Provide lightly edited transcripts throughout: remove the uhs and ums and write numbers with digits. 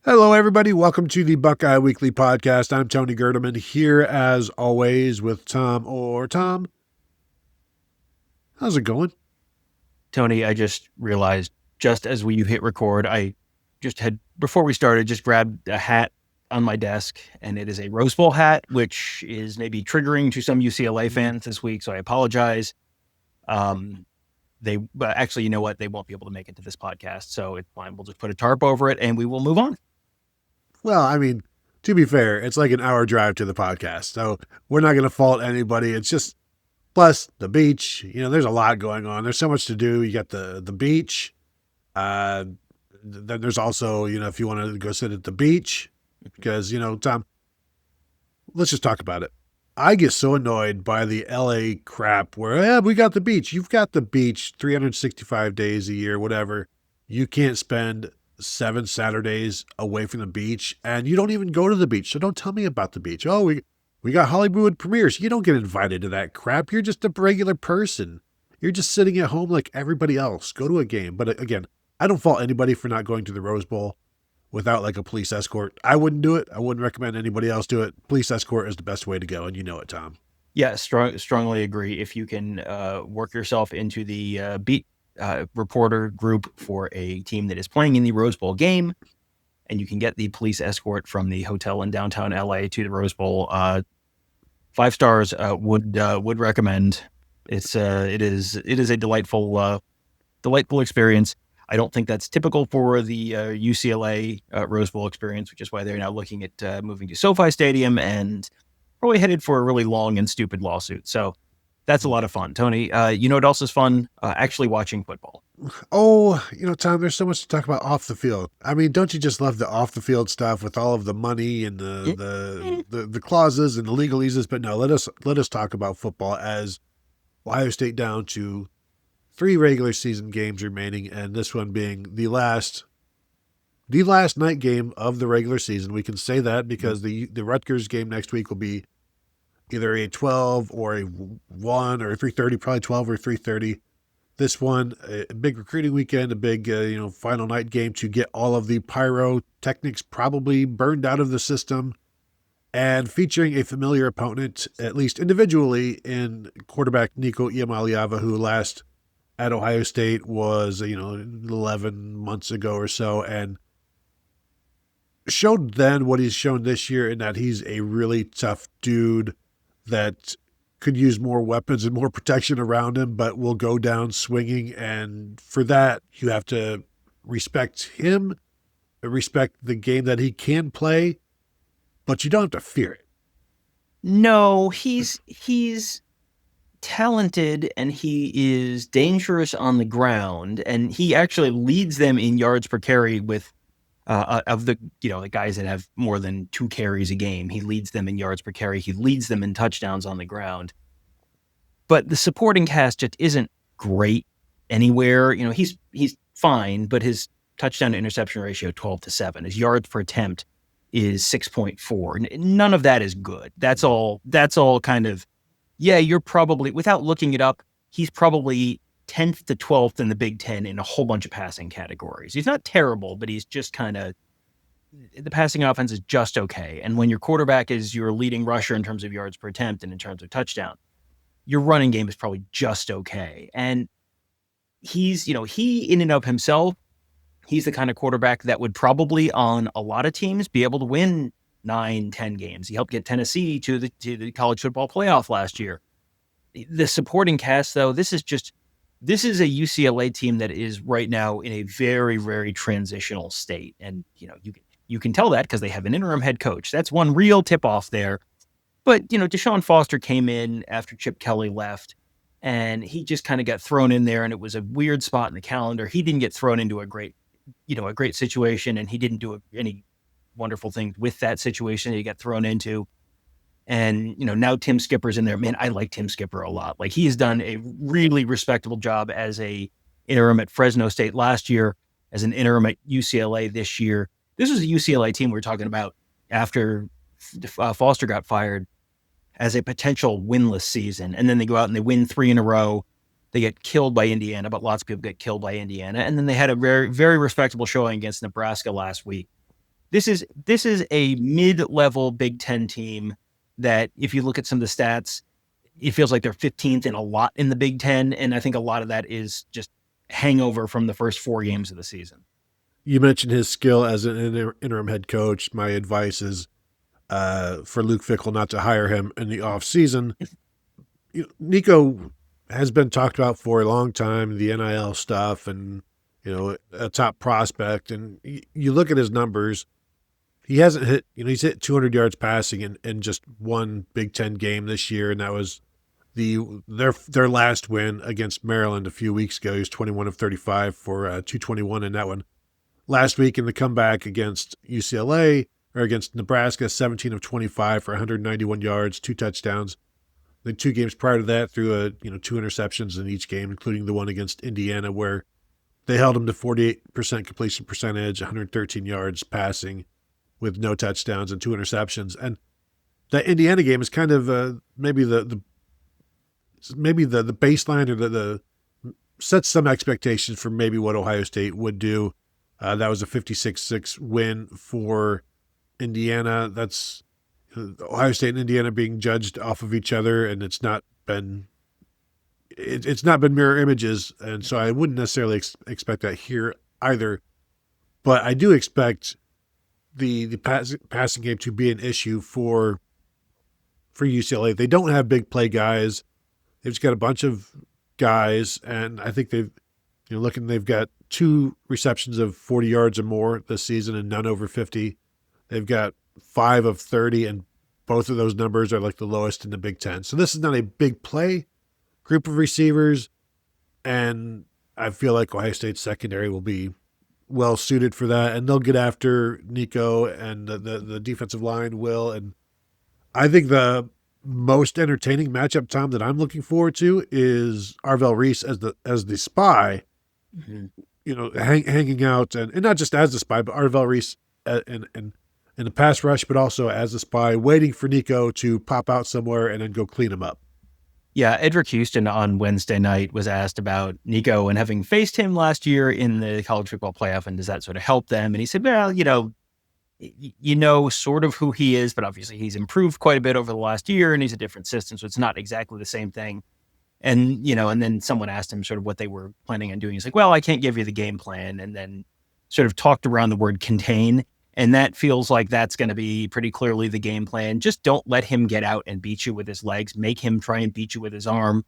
Hello, everybody. Welcome to the Buckeye Weekly Podcast. I'm Tony Gerdeman here, as always, with Tom or Tom. How's it going? Tony, I just realized just as you hit record, before we started, just grabbed a hat on my desk, and it is a Rose Bowl hat, which is maybe triggering to some UCLA fans this week, so I apologize. But actually, you know what? They won't be able to make it to this podcast, so it's fine. We'll just put a tarp over it, and we will move on. Well, I mean, to be fair, it's like an hour drive to the podcast, so we're not going to fault anybody. It's just, plus the beach, there's a lot going on. There's so much to do. You got the beach. Then there's also, if you want to go sit at the beach, because, Tom, let's just talk about it. I get so annoyed by the LA crap where, we got the beach. You've got the beach 365 days a year, whatever. You can't spend 7 Saturdays away from the beach, and you don't even go to the beach. So don't tell me about the beach. Oh, we got Hollywood premieres. You don't get invited to that crap. You're just a regular person. You're just sitting at home like everybody else. Go to a game. But again, I don't fault anybody for not going to the Rose Bowl without like a police escort. I wouldn't do it. I wouldn't recommend anybody else do it. Police escort is the best way to go, and you know it, Tom. Yeah, strongly agree. If you can work yourself into the beat reporter group for a team that is playing in the Rose Bowl game, and you can get the police escort from the hotel in downtown LA to the Rose Bowl, 5 stars would recommend. It is a delightful experience. I don't think that's typical for the UCLA Rose Bowl experience, which is why they're now looking at moving to SoFi Stadium and probably headed for a really long and stupid lawsuit. So that's a lot of fun. Tony, you know what else is fun? Actually watching football. Oh, Tom, there's so much to talk about off the field. I mean, don't you just love the off the field stuff with all of the money and the clauses and the legalese? But no, let us talk about football, as Ohio State down to 3 regular season games remaining, and this one being the last night game of the regular season. We can say that because the Rutgers game next week will be either a 12 or a 1 or a 3:30, probably 12 or 3:30. This one, a big recruiting weekend, a big, final night game to get all of the pyrotechnics probably burned out of the system, and featuring a familiar opponent, at least individually, in quarterback Nico Iamaleava, who last at Ohio State was, 11 months ago or so, and showed then what he's shown this year in that he's a really tough dude that could use more weapons and more protection around him, but will go down swinging. And for that, you have to respect him, respect the game that he can play, but you don't have to fear it. No, he's talented and he is dangerous on the ground, and he actually leads them in yards per carry with of the guys that have more than 2 carries a game. He leads them in yards per carry. He leads them in touchdowns on the ground. But the supporting cast just isn't great anywhere. He's fine, but his touchdown to interception ratio 12-7. His yards per attempt is 6.4. None of that is good. That's all kind of, you're probably, without looking it up, he's probably 10th to 12th in the Big Ten in a whole bunch of passing categories. He's not terrible, but he's just kind of, the passing offense is just okay. And when your quarterback is your leading rusher in terms of yards per attempt and in terms of touchdown, your running game is probably just okay. And he's, he in and of himself, he's the kind of quarterback that would probably on a lot of teams be able to win 9-10 games. He helped get Tennessee to the college football playoff last year. The supporting cast, though, this is a UCLA team that is right now in a very, very transitional state. And, you can tell that because they have an interim head coach. That's one real tip off there. But, Deshaun Foster came in after Chip Kelly left, and he just kind of got thrown in there, and it was a weird spot in the calendar. He didn't get thrown into a great situation, and he didn't do any wonderful things with that situation that he got thrown into. And, now Tim Skipper's in there. Man, I like Tim Skipper a lot. Like, he has done a really respectable job as a interim at Fresno State last year, as an interim at UCLA this year. This was a UCLA team we were talking about after Foster got fired as a potential winless season. And then they go out and they win 3 in a row. They get killed by Indiana, but lots of people get killed by Indiana. And then they had a very, very respectable showing against Nebraska last week. This is a mid-level Big Ten team that, if you look at some of the stats, it feels like they're 15th in a lot in the Big Ten, and I think a lot of that is just hangover from the first 4 games of the season. You mentioned his skill as an interim head coach. My advice is for Luke Fickell not to hire him in the offseason. Nico has been talked about for a long time, the NIL stuff and, a top prospect. And you look at his numbers, he hasn't hit, he's hit 200 yards passing in just one Big Ten game this year. And that was their last win against Maryland a few weeks ago. He was 21 of 35 for 221 in that one. Last week in the comeback against UCLA or against Nebraska, 17 of 25 for 191 yards, 2 touchdowns. The 2 games prior to that threw 2 interceptions in each game, including the one against Indiana where they held him to 48% completion percentage, 113 yards passing with no touchdowns and 2 interceptions. And that Indiana game is kind of maybe the baseline or the sets some expectations for maybe what Ohio State would do. That was a 56-6 win for Indiana. That's Ohio State and Indiana being judged off of each other, and it's not been mirror images, and so I wouldn't necessarily expect that here either. But I do expect the passing game to be an issue for UCLA. They don't have big play guys. They've just got a bunch of guys, and I think they've got 2 receptions of 40 yards or more this season and none over 50. They've got 5 of 30, and both of those numbers are like the lowest in the Big Ten. So this is not a big play group of receivers, and I feel like Ohio State's secondary will be well suited for that, and they'll get after Nico, and the defensive line will. And I think the most entertaining matchup, Tom, that I'm looking forward to is Arvell Reese as the spy. Mm-hmm. Hanging out, and not just as the spy, but Arvell Reese in the pass rush, but also as a spy, waiting for Nico to pop out somewhere and then go clean him up. Yeah, Edric Houston on Wednesday night was asked about Nico and having faced him last year in the college football playoff, and does that sort of help them? And he said, well, sort of who he is, but obviously he's improved quite a bit over the last year, and he's a different system, so it's not exactly the same thing. And, and then someone asked him sort of what they were planning on doing. He's like, well, I can't give you the game plan. And then sort of talked around the word contain. And that feels like that's going to be pretty clearly the game plan. Just don't let him get out and beat you with his legs. Make him try and beat you with his arm.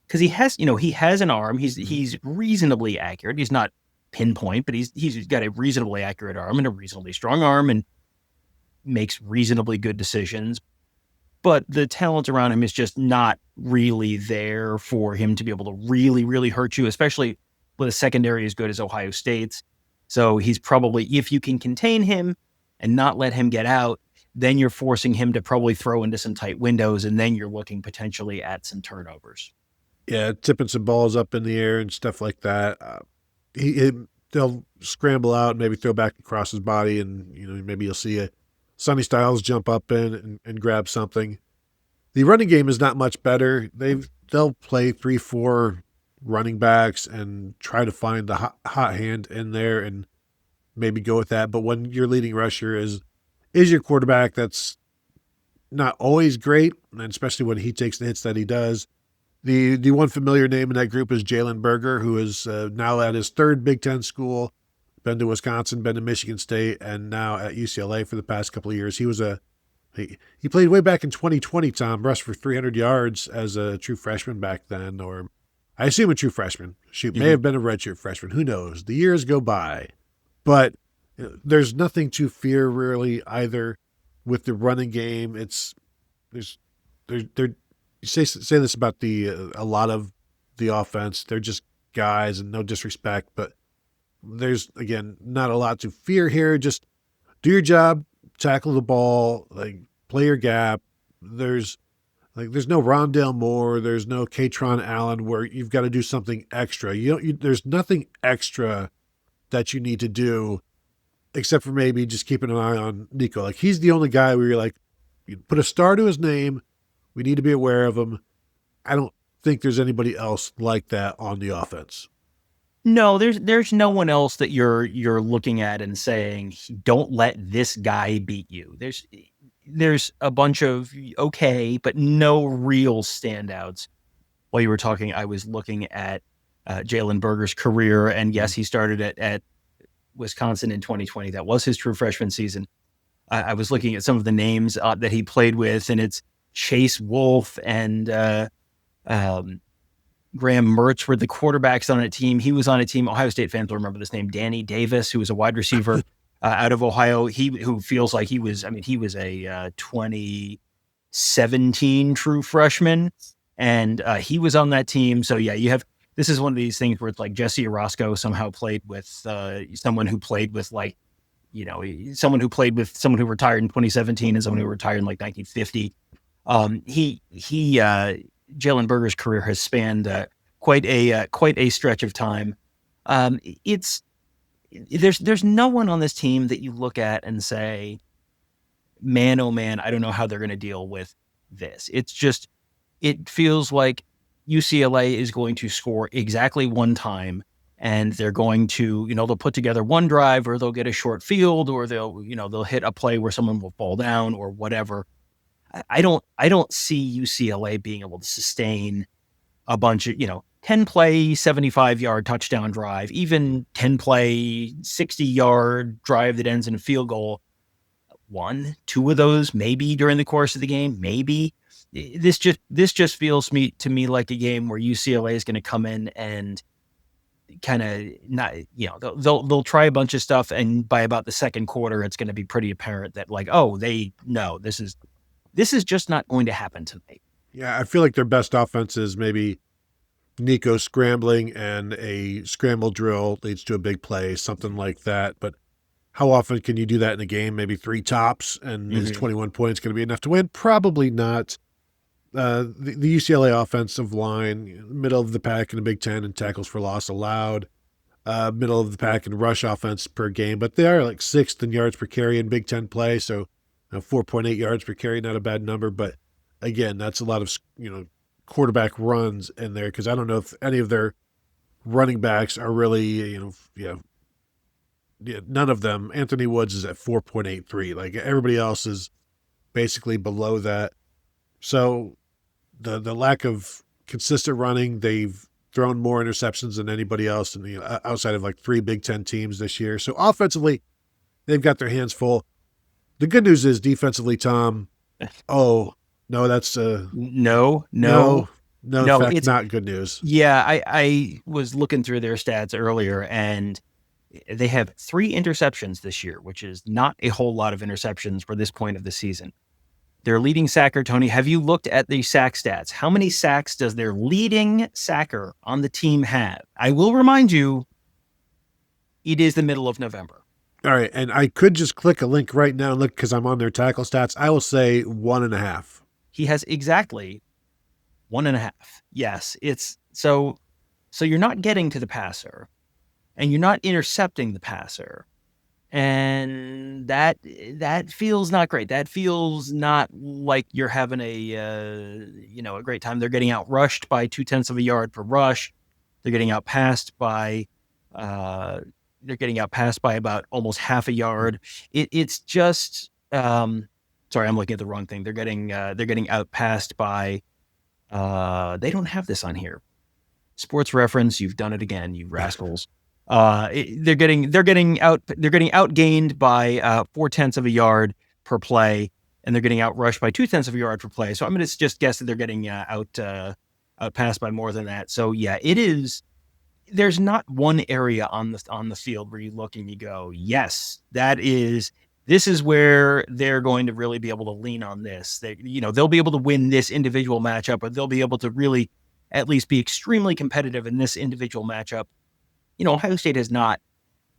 Because he has an arm. He's reasonably accurate. He's not pinpoint, but he's got a reasonably accurate arm and a reasonably strong arm and makes reasonably good decisions. But the talent around him is just not really there for him to be able to really, really hurt you, especially with a secondary as good as Ohio State's. So he's probably, if you can contain him and not let him get out, then you're forcing him to probably throw into some tight windows, and then you're looking potentially at some turnovers. Yeah, tipping some balls up in the air and stuff like that. They'll scramble out and maybe throw back across his body, and maybe you'll see a Sonny Styles jump up in and grab something. The running game is not much better. They'll play 3-4 running backs and try to find the hot hand in there and maybe go with that. But when your leading rusher is your quarterback, that's not always great, and especially when he takes the hits that he does. The one familiar name in that group is Jalen Berger, who is now at his 3rd Big Ten school. Been to Wisconsin, been to Michigan State, and now at UCLA for the past couple of years. He played way back in 2020, Tom, rushed for 300 yards as a true freshman back then, or I assume a true freshman. May have been a redshirt freshman. Who knows? The years go by. But there's nothing to fear really either with the running game. You say this about a lot of the offense. They're just guys, and no disrespect, but there's, again, not a lot to fear here. Just do your job, tackle the ball, play your gap. There's no Rondale Moore, there's no Katron Allen where you've got to do something extra. There's nothing extra that you need to do except for maybe just keeping an eye on Nico. He's the only guy where you're you put a star to his name. We need to be aware of him. I don't think there's anybody else like that on the offense. No, there's no one else that you're looking at and saying, don't let this guy beat you. There's a bunch of okay, but no real standouts. While you were talking, I was looking at Jalen Berger's career, and yes, he started at Wisconsin in 2020. That was his true freshman season. I was looking at some of the names that he played with, and it's Chase Wolf and Graham Mertz were the quarterbacks on a team. He was on a team. Ohio State fans will remember this name, Danny Davis, who was a wide receiver out of Ohio. Who feels like he was a 2017 true freshman, and he was on that team. So yeah, this is one of these things where it's like Jesse Orozco somehow played with someone who played with someone who retired in 2017 and someone who retired in like 1950. Jalen Berger's career has spanned quite a stretch of time. There's no one on this team that you look at and say, man, oh man, I don't know how they're going to deal with this. It feels like UCLA is going to score exactly one time, and they're going to, they'll put together one drive, or they'll get a short field, or they'll hit a play where someone will fall down or whatever. I don't see UCLA being able to sustain a bunch of, 10 play, 75-yard touchdown drive, even 10 play, 60-yard drive that ends in a field goal. 1, 2 of those, maybe during the course of the game, maybe. This just feels to me like a game where UCLA is going to come in and kind of not, they'll try a bunch of stuff, and by about the second quarter, it's going to be pretty apparent that this is just not going to happen tonight. Yeah, I feel like their best offense is maybe Nico scrambling, and a scramble drill leads to a big play, something like that. But how often can you do that in a game? Maybe 3 tops, and is 21 points going to be enough to win? Probably not. The UCLA offensive line, middle of the pack in the Big Ten in tackles for loss allowed, middle of the pack in rush offense per game, but they are like 6th in yards per carry in Big Ten play, so 4.8 yards per carry, not a bad number. But again, that's a lot of quarterback runs in there, because I don't know if any of their running backs are really none of them. Anthony Woods is at 4.83. Like everybody else is basically below that. So the lack of consistent running, they've thrown more interceptions than anybody else in outside of like 3 Big Ten teams this year. So offensively, they've got their hands full. The good news is defensively, Tom. Oh no, that's no, in fact, it's not good news. Yeah, I was looking through their stats earlier, and they have 3 interceptions this year, which is not a whole lot of interceptions for this point of the season. Their leading sacker, Tony, have you looked at the sack stats? How many sacks does their leading sacker on the team have? I will remind you, it is the middle of November. All right, and I could just click a link right now and look, because I'm on their tackle stats. I will say 1.5. He has exactly 1.5. Yes, it's so you're not getting to the passer, and you're not intercepting the passer. And that feels not great. That feels not like you're having a great time. They're getting out rushed by 0.2 of a yard per rush. They're getting out passed by about almost half a yard. It's just sorry, I'm looking at the wrong thing. They're getting out passed by they don't have this on here. Sports Reference, you've done it again, you rascals. They're getting outgained by 0.4 of a yard per play, and they're getting outrushed by 0.2 of a yard per play. So I'm going to just guess that they're getting outpassed by more than that. So yeah, it is. There's not one area on the field where you look and you go, yes, this is where they're going to really be able to lean on this. They'll be able to win this individual matchup, or they'll be able to really at least be extremely competitive in this individual matchup. Ohio State has not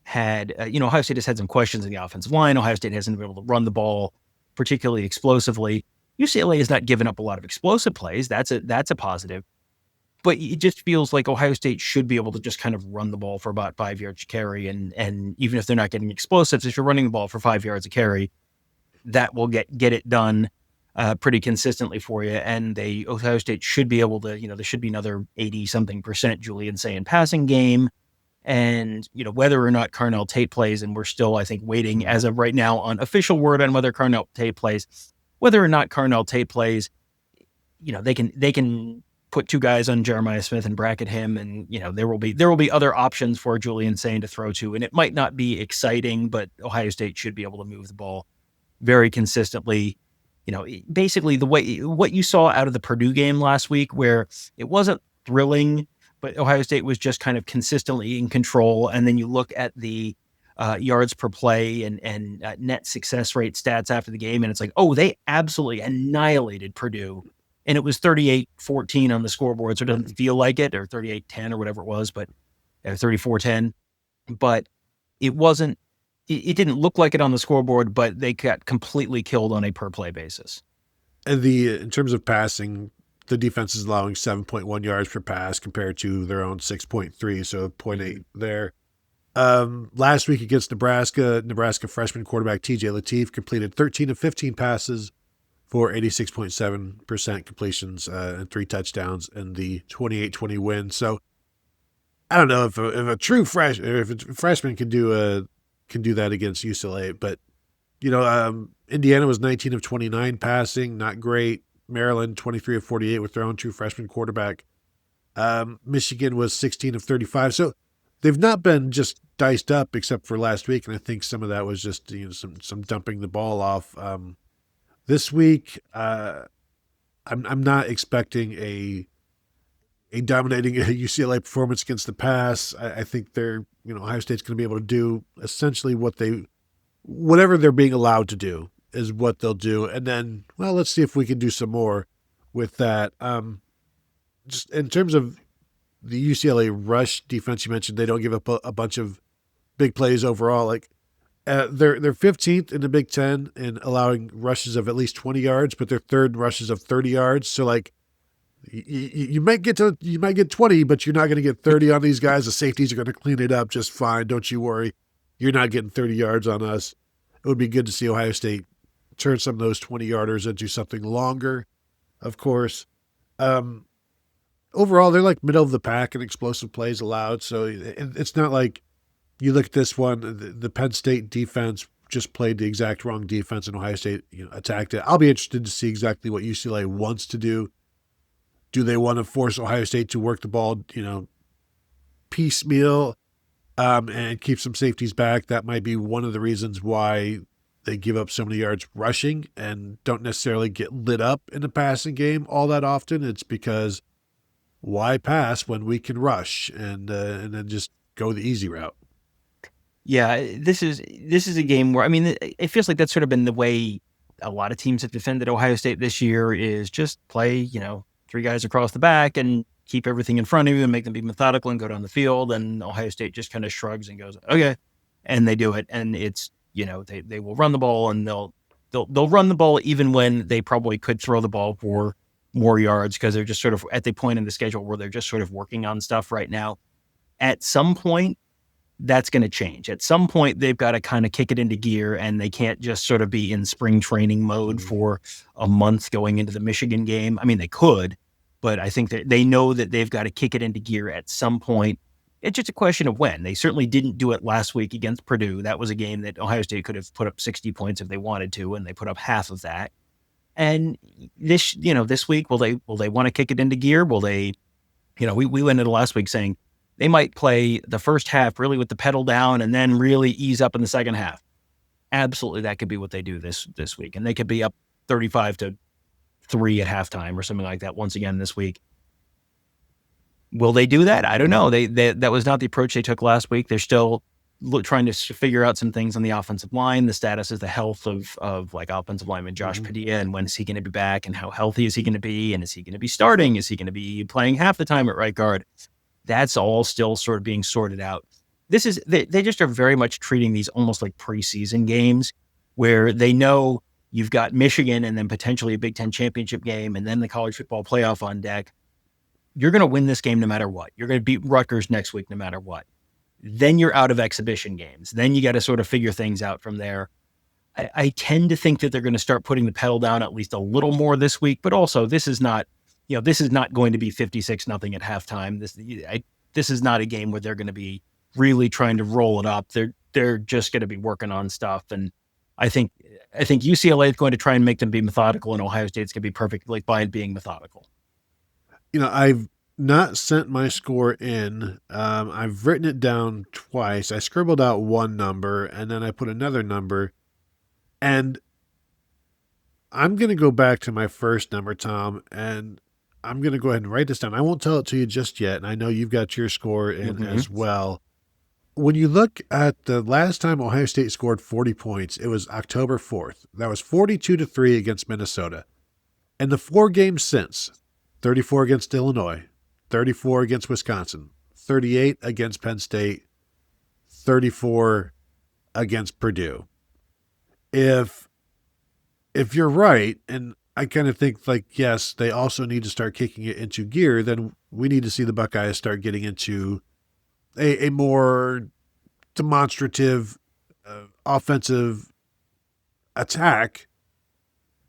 had, Ohio State has had some questions in the offensive line. Ohio State hasn't been able to run the ball particularly explosively. UCLA has not given up a lot of explosive plays. That's a positive. But it just feels like Ohio State should be able to just kind of run the ball for about 5 yards a carry. And even if they're not getting explosives, if you're running the ball for 5 yards a carry, that will get it done pretty consistently for you. And Ohio State should be able to, there should be another 80-something% Julian Sayin passing game. And, whether or not Carnell Tate plays, and we're still, I think, waiting as of right now on official word on whether Carnell Tate plays, whether or not Carnell Tate plays, they can put two guys on Jeremiah Smith and bracket him. And, there will be other options for Julian Sain to throw to. And it might not be exciting, but Ohio State should be able to move the ball very consistently. Basically what you saw out of the Purdue game last week, where it wasn't thrilling, but Ohio State was just kind of consistently in control. And then you look at the yards per play and net success rate stats after the game, and it's like, oh, they absolutely annihilated Purdue. And it was 38-14 on the scoreboard, so it doesn't feel like it, or 38-10 or whatever it was, but 34-10. But it wasn't. It didn't look like it on the scoreboard, but they got completely killed on a per play basis. And in terms of passing, the defense is allowing 7.1 yards per pass compared to their own 6.3, so 0.8 there. Last week against Nebraska freshman quarterback TJ Lateef completed 13 of 15 passes for 86.7% completions and 3 touchdowns in the 28-20 win. So I don't know if a true freshman can do that against UCLA, but Indiana was 19 of 29 passing, not great. Maryland 23 of 48 with their own true freshman quarterback. Michigan was 16 of 35. So they've not been just diced up except for last week, and I think some of that was just some dumping the ball off. This week, I'm not expecting a dominating UCLA performance against the pass. I think Ohio State's going to be able to do essentially whatever they're being allowed to do is what they'll do. And then, well, let's see if we can do some more with that. Just in terms of the UCLA rush defense, you mentioned they don't give up a bunch of big plays overall. Like they're 15th in the Big Ten in allowing rushes of at least 20 yards, but they're third rushes of 30 yards. So like, you might get 20, but you're not going to get 30 on these guys. The safeties are going to clean it up just fine. Don't you worry. You're not getting 30 yards on us. It would be good to see Ohio State turn some of those 20-yarders into something longer, of course. Overall, they're like middle of the pack in explosive plays allowed. So it's not like you look at this one, the Penn State defense just played the exact wrong defense and Ohio State attacked it. I'll be interested to see exactly what UCLA wants to do. Do they want to force Ohio State to work the ball, piecemeal and keep some safeties back? That might be one of the reasons why they give up so many yards rushing and don't necessarily get lit up in the passing game all that often. It's because why pass when we can rush and then just go the easy route? Yeah, this is a game where, it feels like that's sort of been the way a lot of teams have defended Ohio State this year, is just play, 3 guys across the back and keep everything in front of you and make them be methodical and go down the field. And Ohio State just kind of shrugs and goes, okay. And they do it. And it's, they will run the ball, and they'll run the ball even when they probably could throw the ball for more yards, because they're just sort of at the point in the schedule where they're just sort of working on stuff right now. At some point, that's going to change. At some point, they've got to kind of kick it into gear, and they can't just sort of be in spring training mode for a month going into the Michigan game. They could, but I think that they know that they've got to kick it into gear at some point. It's just a question of when. They certainly didn't do it last week against Purdue. That was a game that Ohio State could have put up 60 points if they wanted to, and they put up half of that. And this week, will they want to kick it into gear? Will they, we went into last week saying they might play the first half really with the pedal down and then really ease up in the second half. Absolutely, that could be what they do this week. And they could be up 35-3 at halftime or something like that once again this week. Will they do that? I don't know. That was not the approach they took last week. They're still trying to figure out some things on the offensive line. The status is the health of like offensive lineman Josh Padilla, and when is he going to be back, and how healthy is he going to be, and is he going to be starting? Is he going to be playing half the time at right guard? That's all still sort of being sorted out. They just are very much treating these almost like preseason games, where they know you've got Michigan and then potentially a Big Ten championship game and then the college football playoff on deck. You're going to win this game no matter what. You're going to beat Rutgers next week no matter what. Then you're out of exhibition games. Then you got to sort of figure things out from there. I tend to think that they're going to start putting the pedal down at least a little more this week, but also this is not going to be 56-0 at halftime. This is not a game where they're going to be really trying to roll it up. They're just going to be working on stuff. And I think UCLA is going to try and make them be methodical, and Ohio State's going to be perfectly fine being methodical. I've not sent my score in. I've written it down twice. I scribbled out one number and then I put another number. And I'm going to go back to my first number, Tom, and I'm going to go ahead and write this down. I won't tell it to you just yet. And I know you've got your score in as well. When you look at the last time Ohio State scored 40 points, it was October 4th. That was 42-3 against Minnesota. And the 4 games since, 34 against Illinois, 34 against Wisconsin, 38 against Penn State, 34 against Purdue. If you're right, and I kind of think like, yes, they also need to start kicking it into gear, then we need to see the Buckeyes start getting into a more demonstrative offensive attack.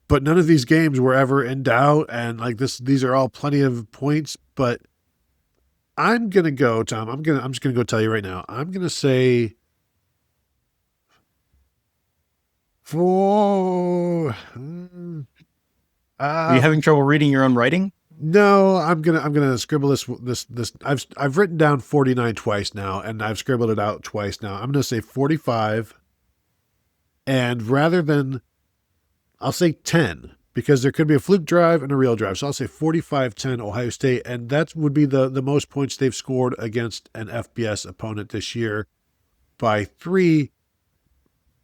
But none of these games were ever in doubt, and like these are all plenty of points. But I'm gonna go, Tom. I'm just gonna go tell you right now. I'm gonna say 4. Are you having trouble reading your own writing? No, I'm gonna scribble this. I've written down 49 twice now, and I've scribbled it out twice now. I'm gonna say 45, and rather than, I'll say 10, because there could be a fluke drive and a real drive. So I'll say 45-10 Ohio State, and that would be the most points they've scored against an FBS opponent this year by 3,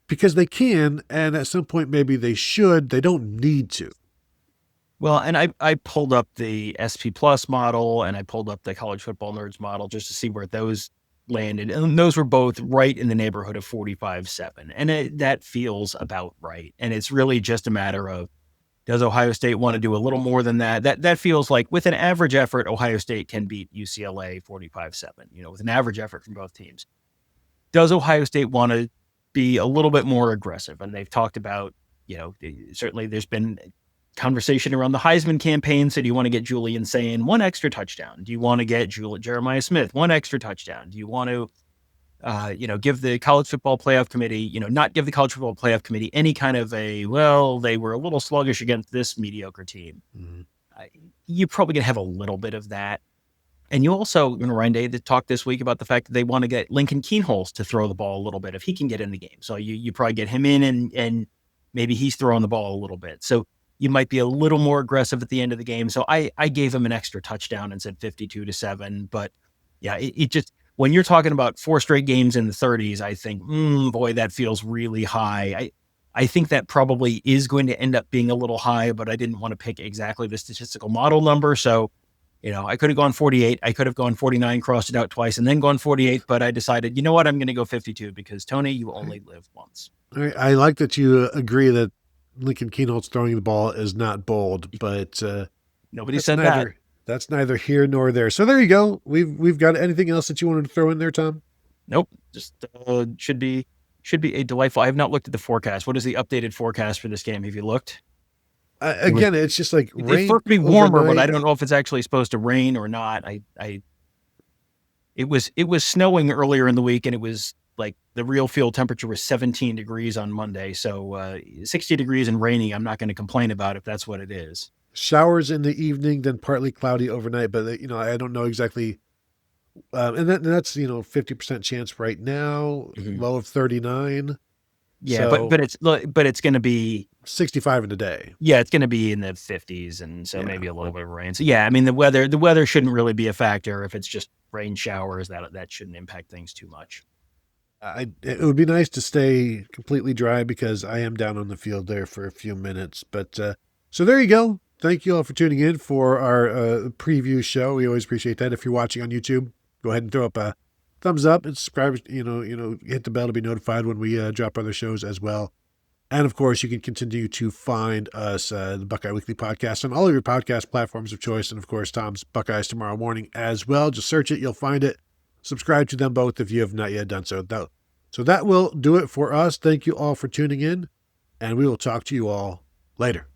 because they can, and at some point maybe they should. They don't need to. Well, and I pulled up the SP Plus model, and I pulled up the College Football Nerds model just to see where those landed. And those were both right in the neighborhood of 45-7. And that feels about right. And it's really just a matter of, does Ohio State want to do a little more than that? That feels like with an average effort, Ohio State can beat UCLA 45-7, with an average effort from both teams. Does Ohio State want to be a little bit more aggressive? And they've talked about, certainly there's been conversation around the Heisman campaign. So do you want to get Julian saying 1 extra touchdown? Do you want to get Jeremiah Smith 1 extra touchdown? Do you want to, give the College Football Playoff Committee, not give the College Football Playoff Committee any kind of they were a little sluggish against this mediocre team. Mm-hmm. You're probably going to have a little bit of that. And you also, Ryan Day talked this week about the fact that they want to get Lincoln Keenholz to throw the ball a little bit if he can get in the game. So you probably get him in and maybe he's throwing the ball a little bit. So you might be a little more aggressive at the end of the game. So I gave him an extra touchdown and said 52-7. But yeah, it just, when you're talking about 4 straight games in the 30s, I think, boy, that feels really high. I think that probably is going to end up being a little high, but I didn't want to pick exactly the statistical model number. So, I could have gone 48. I could have gone 49, crossed it out twice, and then gone 48. But I decided, you know what, I'm going to go 52 because, Tony, you only live once. I like that you agree that Lincoln Keenholz throwing the ball is not bold, but nobody said that. That's neither here nor there. So there you go. We've got anything else that you wanted to throw in there, Tom? Nope. Just should be a delightful. I have not looked at the forecast. What is the updated forecast for this game? Have you looked? Again, it's just like rain. It's supposed to be warmer, but I don't know if it's actually supposed to rain or not. It was snowing earlier in the week, and it was like the real field temperature was 17 degrees on Monday. So 60 degrees and rainy, I'm not going to complain about if that's what it is. Showers in the evening, then partly cloudy overnight. But, I don't know exactly. And that's, 50% chance right now, low of 39. Yeah, so, but it's going to be 65 in the day. Yeah, it's going to be in the 50s, and so maybe a little bit of rain. So yeah, I mean the weather shouldn't really be a factor. If it's just rain showers, that shouldn't impact things too much. It would be nice to stay completely dry because I am down on the field there for a few minutes. But so there you go. Thank you all for tuning in for our preview show. We always appreciate that. If you're watching on YouTube, go ahead and throw up a thumbs up and subscribe. Hit the bell to be notified when we drop other shows as well. And of course, you can continue to find us, the Buckeye Weekly Podcast, on all of your podcast platforms of choice. And of course, Tom's Buckeyes Tomorrow Morning as well. Just search it, you'll find it. Subscribe to them both if you have not yet done so. So that will do it for us. Thank you all for tuning in, and we will talk to you all later.